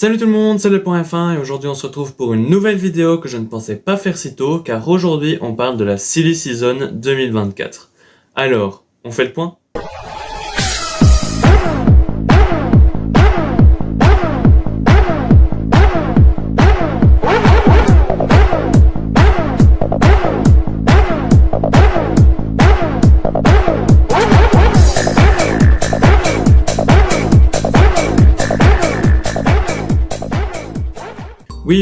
Salut tout le monde, c'est le Point F1 et aujourd'hui on se retrouve pour une nouvelle vidéo que je ne pensais pas faire si tôt car aujourd'hui on parle de la Silly Season 2024. Alors, on fait le point ?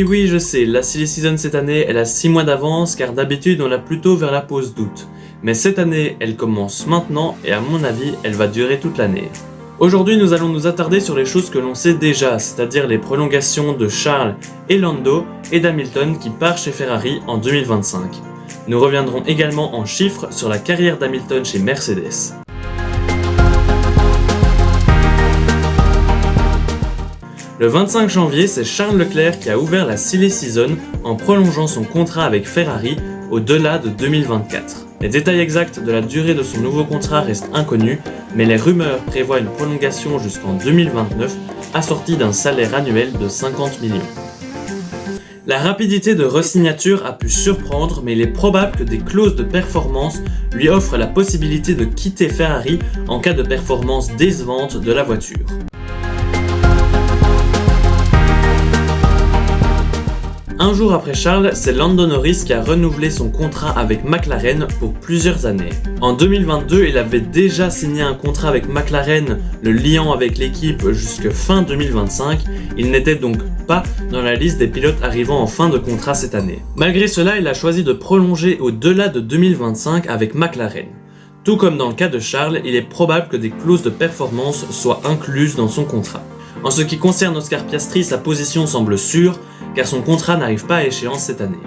Oui, je sais, la Silly Season cette année, elle a 6 mois d'avance car d'habitude on l'a plutôt vers la pause d'août. Mais cette année, elle commence maintenant et à mon avis, elle va durer toute l'année. Aujourd'hui, nous allons nous attarder sur les choses que l'on sait déjà, c'est-à-dire les prolongations de Charles et Lando et d'Hamilton qui part chez Ferrari en 2025. Nous reviendrons également en chiffres sur la carrière d'Hamilton chez Mercedes. Le 25 janvier, c'est Charles Leclerc qui a ouvert la Silly Season en prolongeant son contrat avec Ferrari au-delà de 2024. Les détails exacts de la durée de son nouveau contrat restent inconnus, mais les rumeurs prévoient une prolongation jusqu'en 2029, assortie d'un salaire annuel de 50 millions. La rapidité de re-signature a pu surprendre, mais il est probable que des clauses de performance lui offrent la possibilité de quitter Ferrari en cas de performance décevante de la voiture. Un jour après Charles, c'est Lando Norris qui a renouvelé son contrat avec McLaren pour plusieurs années. En 2022, il avait déjà signé un contrat avec McLaren, le liant avec l'équipe jusque fin 2025. Il n'était donc pas dans la liste des pilotes arrivant en fin de contrat cette année. Malgré cela, il a choisi de prolonger au-delà de 2025 avec McLaren. Tout comme dans le cas de Charles, il est probable que des clauses de performance soient incluses dans son contrat. En ce qui concerne Oscar Piastri, sa position semble sûre, car son contrat n'arrive pas à échéance cette année.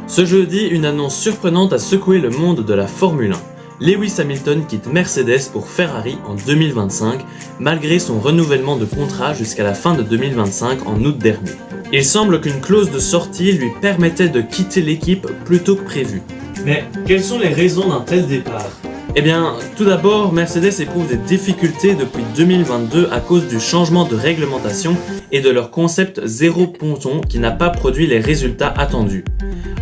Ce jeudi, une annonce surprenante a secoué le monde de la Formule 1. Lewis Hamilton quitte Mercedes pour Ferrari en 2025, malgré son renouvellement de contrat jusqu'à la fin de 2025 en août dernier. Il semble qu'une clause de sortie lui permettait de quitter l'équipe plus tôt que prévu. Mais quelles sont les raisons d'un tel départ ? Eh bien, tout d'abord, Mercedes éprouve des difficultés depuis 2022 à cause du changement de réglementation et de leur concept zéro ponton qui n'a pas produit les résultats attendus.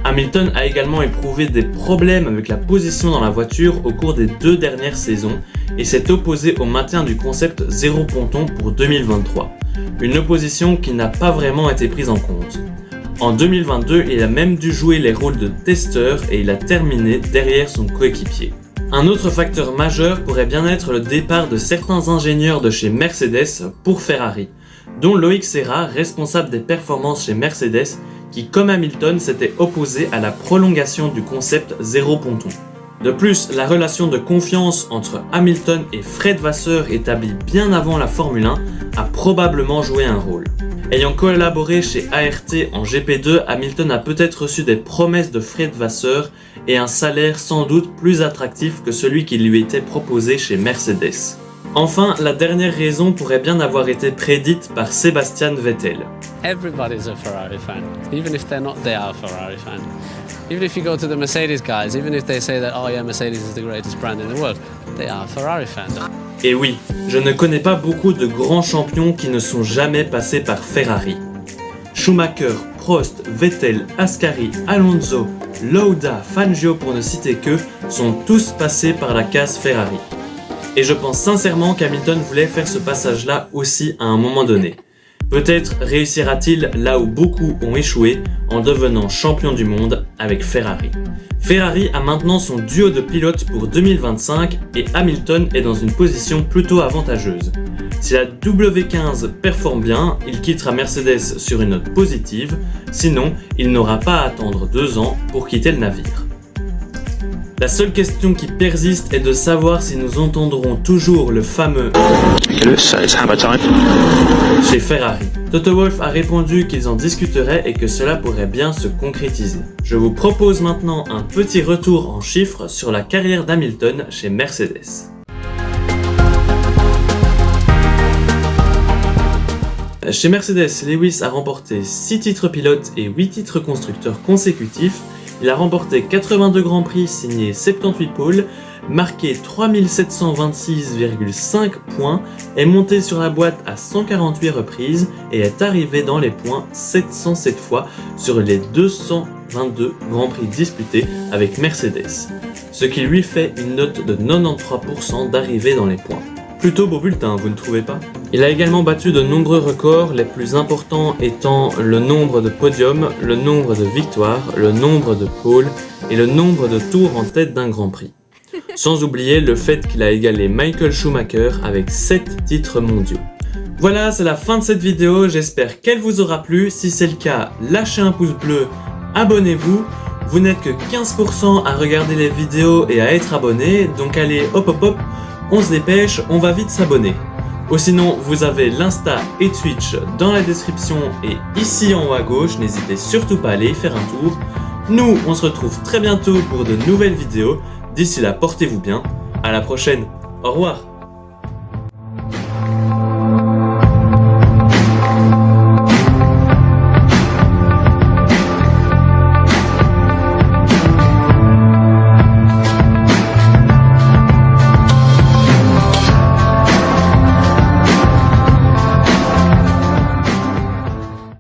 Hamilton a également éprouvé des problèmes avec la position dans la voiture au cours des 2 dernières saisons et s'est opposé au maintien du concept zéro ponton pour 2023, une opposition qui n'a pas vraiment été prise en compte. En 2022, il a même dû jouer les rôles de testeur et il a terminé derrière son coéquipier. Un autre facteur majeur pourrait bien être le départ de certains ingénieurs de chez Mercedes pour Ferrari, dont Loïc Serra, responsable des performances chez Mercedes, qui comme Hamilton s'était opposé à la prolongation du concept zéro ponton. De plus, la relation de confiance entre Hamilton et Fred Vasseur établie bien avant la Formule 1 a probablement joué un rôle. Ayant collaboré chez ART en GP2, Hamilton a peut-être reçu des promesses de Fred Vasseur et un salaire sans doute plus attractif que celui qui lui était proposé chez Mercedes. Enfin, la dernière raison pourrait bien avoir été prédite par Sebastian Vettel. Everybody's a Ferrari fan. Even if they're not, they are a Ferrari fan. Even if you go to the Mercedes guys, even if they say that, oh yeah, Mercedes is the greatest brand in the world, they are a Ferrari fan. Et oui, je ne connais pas beaucoup de grands champions qui ne sont jamais passés par Ferrari. Schumacher, Prost, Vettel, Ascari, Alonso, Lauda, Fangio pour ne citer qu'eux, sont tous passés par la case Ferrari. Et je pense sincèrement qu'Hamilton voulait faire ce passage-là aussi à un moment donné. Peut-être réussira-t-il là où beaucoup ont échoué en devenant champion du monde avec Ferrari. Ferrari a maintenant son duo de pilotes pour 2025 et Hamilton est dans une position plutôt avantageuse. Si la W15 performe bien, il quittera Mercedes sur une note positive, sinon il n'aura pas à attendre 2 ans pour quitter le navire. La seule question qui persiste est de savoir si nous entendrons toujours le fameux chez Ferrari. Toto Wolff a répondu qu'ils en discuteraient et que cela pourrait bien se concrétiser. Je vous propose maintenant un petit retour en chiffres sur la carrière d'Hamilton chez Mercedes. Chez Mercedes, Lewis a remporté 6 titres pilotes et 8 titres constructeurs consécutifs. Il a remporté 82 Grands Prix, signé 78 pôles, marqué 3726,5 points, est monté sur la boîte à 148 reprises et est arrivé dans les points 707 fois sur les 222 Grands Prix disputés avec Mercedes, ce qui lui fait une note de 93% d'arrivée dans les points. Plutôt beau bulletin, vous ne trouvez pas? Il a également battu de nombreux records, les plus importants étant le nombre de podiums, le nombre de victoires, le nombre de pôles et le nombre de tours en tête d'un Grand Prix. Sans oublier le fait qu'il a égalé Michael Schumacher avec 7 titres mondiaux. Voilà, c'est la fin de cette vidéo, j'espère qu'elle vous aura plu. Si c'est le cas, lâchez un pouce bleu, abonnez-vous. Vous n'êtes que 15% à regarder les vidéos et à être abonné, donc allez hop hop hop, on se dépêche, on va vite s'abonner. Ou sinon, vous avez l'Insta et Twitch dans la description et ici en haut à gauche, n'hésitez surtout pas à aller y faire un tour. Nous, on se retrouve très bientôt pour de nouvelles vidéos. D'ici là, portez-vous bien. À la prochaine. Au revoir.